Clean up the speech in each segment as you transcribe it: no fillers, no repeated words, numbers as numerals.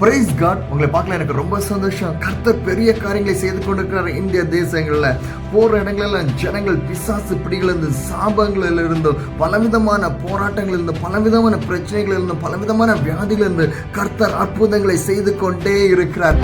Price God. உங்களை பார்க்கல எனக்கு ரொம்ப சந்தோஷம். கர்த்தர் பெரிய காரியங்களை செய்து கொண்டிருக்கிறார். இந்திய தேசங்கள்ல போற இடங்கள்ல ஜனங்கள் பிசாசு பிடிகளிலிருந்து, சாபங்களிலிருந்து, பலவிதமான போராட்டங்களிலிருந்து, பலவிதமான பிரச்சனைகளிலிருந்து, பலவிதமான வியாதிகளிலிருந்து கர்த்தர் அற்புதங்களை செய்து கொண்டே இருக்கிறார்.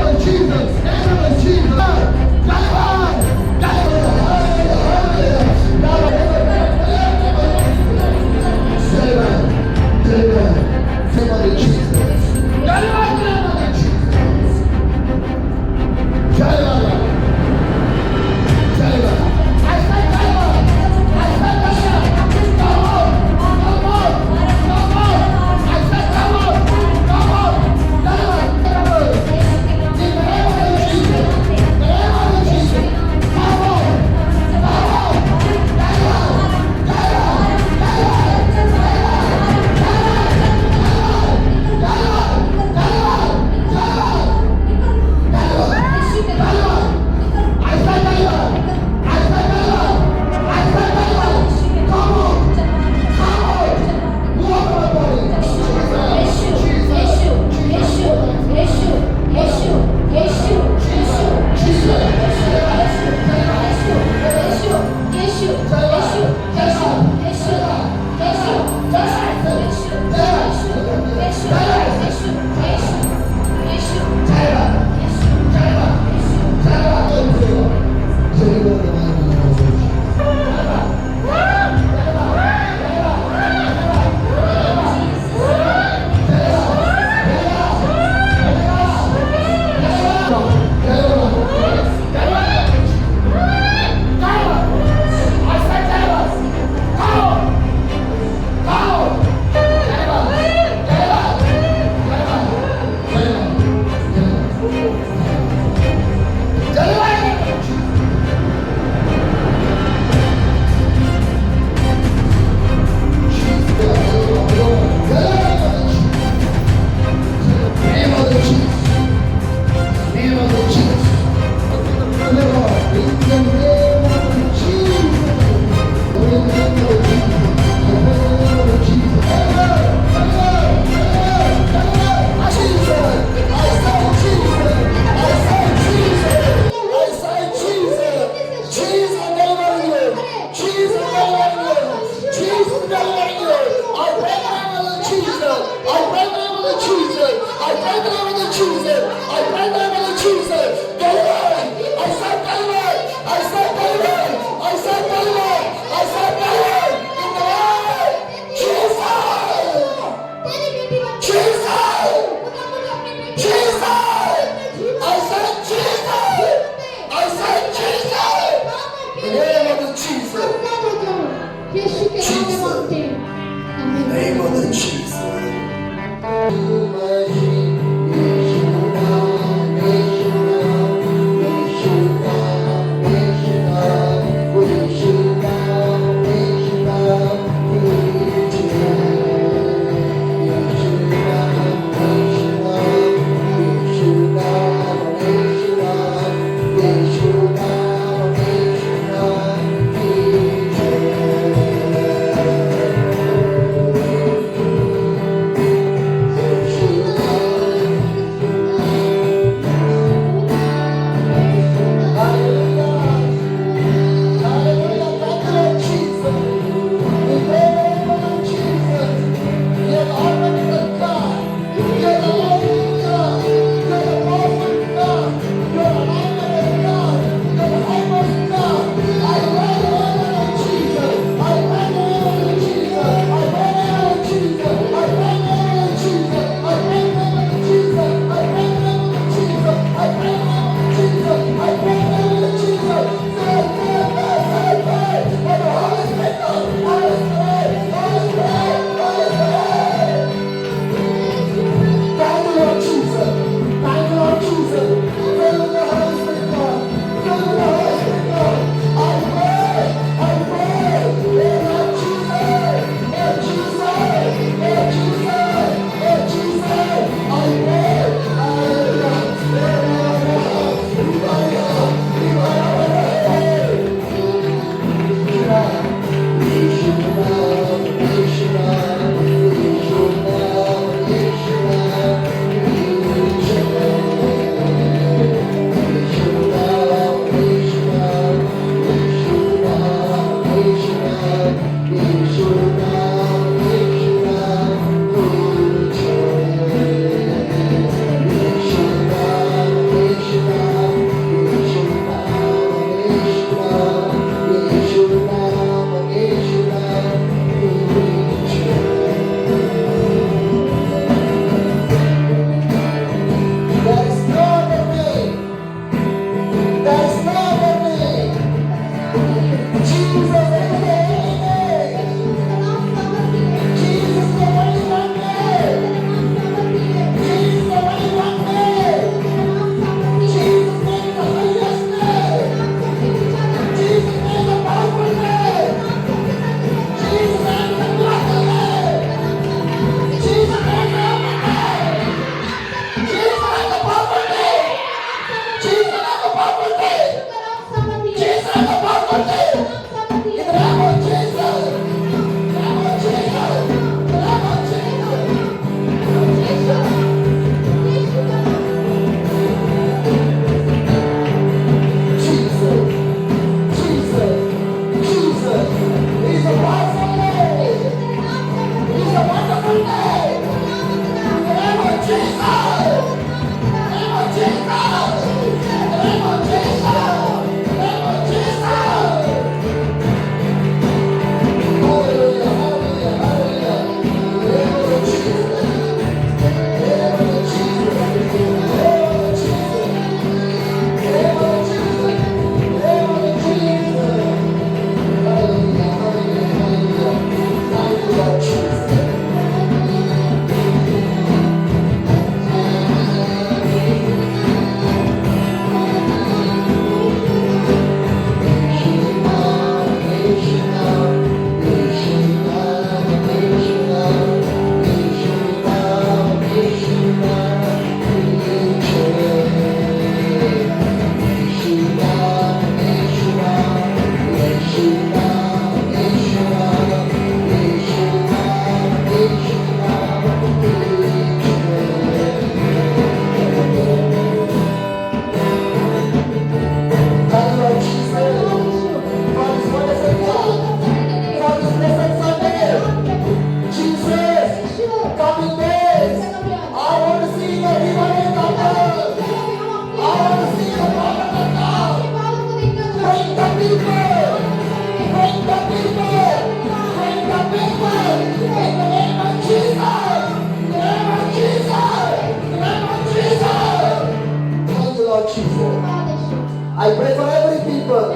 I pray for every people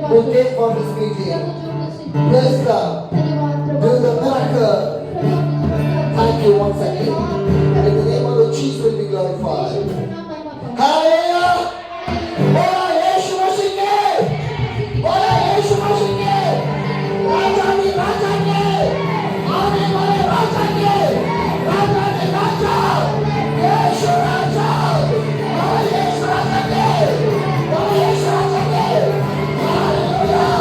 who came for this meeting. Bless them. Do the miracle. Thank you once again. In the name of the Jesus will be glorified. Hallelujah. Bola Yeshu Masih ke. Bola Yeshu Masih ke. Raja ni Raja ke. Aane wale Raja ke. Raja ni Raja. Yeshu Raja. Bola Yeshu Raja ke. Bola Yeshu Raja ke. Hallelujah.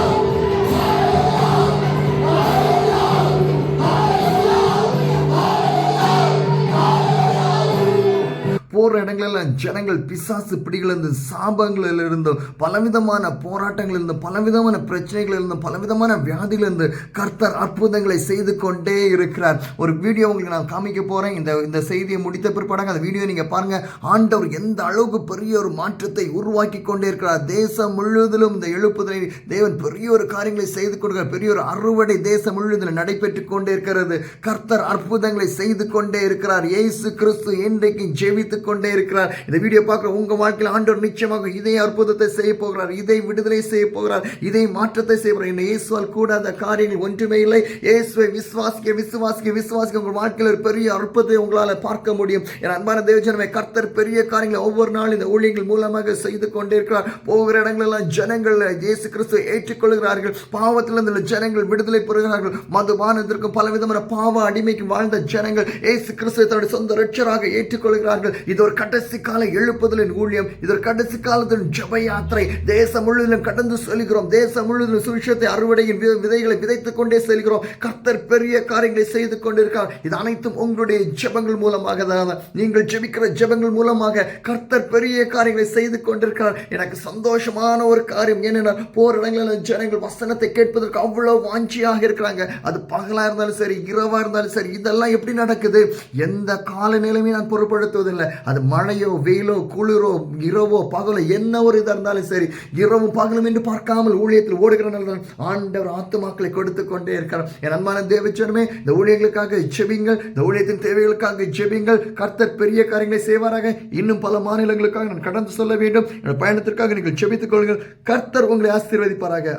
போற இடங்களெல்லாம் ஜனங்கள் பிசாசு பிடிகளிலிருந்து சாபங்களிலிருந்து பலவிதமான போராட்டங்களிலிருந்து பலவிதமான பிரச்சனைகளிலிருந்து பலவிதமான வியாதிகளிலிருந்து கர்த்தர் அற்புதங்களை செய்து கொண்டே இருக்கிறார். ஒரு வீடியோ உங்களுக்கு நான் காமிக்க போறேன். இந்த செய்தியை முடித்த பிற்பாடாக அந்த வீடியோ நீங்க பாருங்க. ஆண்டவர் எந்த அளவுக்கு பெரிய ஒரு மாற்றத்தை உருவாக்கி கொண்டே இருக்கிறார். தேசம் முழுவதிலும் இந்த எழுப்புதலை தேவன் பெரிய ஒரு காரியங்களை செய்து கொடுக்கிறார். பெரிய ஒரு அறுவடை தேசம் முழுவதிலும் நடைபெற்றுக் கொண்டே இருக்கிறது. கர்த்தர் அற்புதங்களை செய்து கொண்டே இருக்கிறார். இயேசு கிறிஸ்து இன்றைக்கு ஜெபித்துக் கொண்டே இருக்கிறார். இந்த வீடியோ பார்க்கிற உங்க வாழ்க்கையில் ஆண்டவர் நிச்சயமாக இதை அற்புதத்தை செய்ய போகிறார். இதை விடுதலை செய்ய போகிறார். இதை மாற்றத்தை செய்ய போகிறார். இந்த இயேசுவால் கூடாத காரியங்கள் ஒன்றுமே இல்லை. இயேசுவை விசுவாசிக்க விசுவாசிக்க விசுவாசிக்க உங்கள் வாழ்க்கையில் ஒரு பெரிய அற்புதத்தை உங்களால் பார்க்க முடியும். என் அன்பான தேவஜனமே, கர்த்தர் பெரிய காரியங்களை ஒவ்வொரு நாளும் இந்த ஊழியங்கள் மூலமாக செய்து கொண்டே இருக்கிறார். போகிற இடங்களெல்லாம் ஜனங்கள் இயேசு கிறிஸ்துவை ஏற்றுக்கொள்கிறார்கள். பாவத்திலிருந்து ஜனங்கள் விடுதலை பெறுகிறார்கள். மதுபானத்திற்கும் பலவிதமான பாவ அடிமைக்கு வாழ்ந்த ஜனங்கள் இயேசு கிறிஸ்துவை தன்னுடைய சொந்த இரட்சகராக ஏற்றுக்கொள்கிறார்கள். இது ஒரு கடைசி கால எழுப்புதலின் ஊழியம். இது ஒரு கடைசி காலத்தின் ஜெப யாத்திரை. தேசம் முழுவதிலும் கடந்து செல்கிறோம். தேசம் முழுவதிலும் சுவிசேஷத்தை அறுவடையின் விதைகளை விதைத்துக் கொண்டே செல்கிறோம். கர்த்தர் பெரிய காரியங்களை செய்து கொண்டிருக்கிறார். இது அனைத்தும் உங்களுடைய ஜெபங்கள் மூலமாக தான். நீங்கள் ஜெபிக்கிற ஜெபங்கள் மூலமாக கர்த்தர் பெரிய காரியங்களை செய்து கொண்டிருக்கிறார். எனக்கு சந்தோஷமான ஒரு காரியம் என்னென்ன, போற இடங்களில் ஜனங்கள் வசனத்தை கேட்பதற்கு அவ்வளவு வாஞ்சியாக இருக்கிறாங்க. அது பகலா இருந்தாலும் சரி, இரவா இருந்தாலும் சரி. இதெல்லாம் எப்படி நடக்குது? எந்த காலநிலையுமே நான் பொருட்படுத்துவதில்லை. அது மழையோ வெயிலோ குளிரோ இரவோ பகலோ என்ன ஒரு இதாக இருந்தாலும் சரி, இரவும் பகலும் என்று பார்க்காமல் ஊழியத்தில் ஓடுகிற ஆண்டவர் ஆத்துமாக்களை கொடுத்து கொண்டே இருக்கிறார். என் அன்பான தேவஜனமே, இந்த ஊழியர்களுக்காக ஜெபிங்கள். இந்த ஊழியத்தின் தேவைகளுக்காக ஜெபிங்கள். கர்த்தர் பெரிய காரியங்களை செய்வாராக. இன்னும் பல மாநிலங்களுக்காக நான் கடந்து சொல்ல வேண்டும். என்னோட பயணத்திற்காக நீங்கள் ஜெபித்துக் கொள்ளுங்கள். கர்த்தர் உங்களை ஆசீர்வதிப்பாராக.